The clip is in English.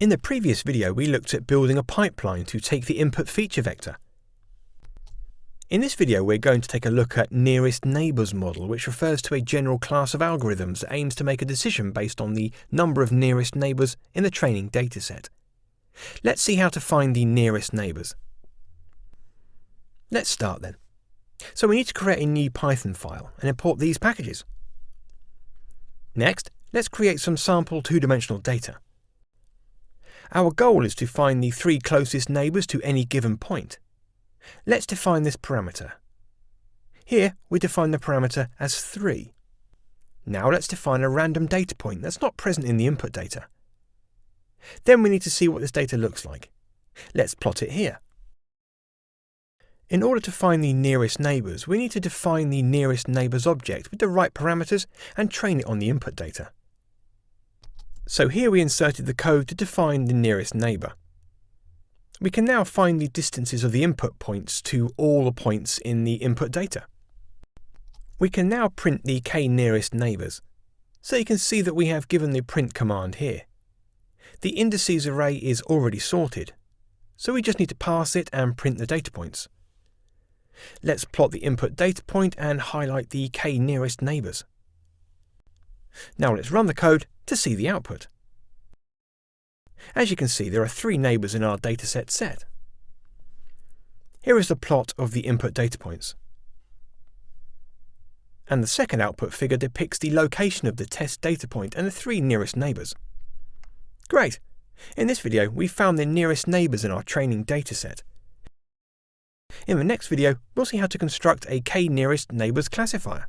In the previous video, we looked at building a pipeline to take the input feature vector. In this video, we're going to take a look at nearest neighbours model, which refers to a general class of algorithms that aims to make a decision based on the number of nearest neighbours in the training dataset. Let's see how to find the nearest neighbours. Let's start then. So we need to create a new Python file and import these packages. Next, let's create some sample two-dimensional data. Our goal is to find the 3 closest neighbours to any given point. Let's define this parameter. Here we define the parameter as 3. Now let's define a random data point that's not present in the input data. Then we need to see what this data looks like. Let's plot it here. In order to find the nearest neighbours, we need to define the nearest neighbours object with the right parameters and train it on the input data. So here we inserted the code to define the nearest neighbour. We can now find the distances of the input points to all the points in the input data. We can now print the k-nearest neighbours. So you can see that we have given the print command here. The indices array is already sorted, so we just need to pass it and print the data points. Let's plot the input data point and highlight the k-nearest neighbours. Now let's run the code to see the output. As you can see, there are 3 neighbours in our dataset set. Here is the plot of the input data points. And the second output figure depicts the location of the test data point and the 3 nearest neighbours. Great! In this video, we found the nearest neighbours in our training dataset. In the next video, we'll see how to construct a k-nearest neighbours classifier.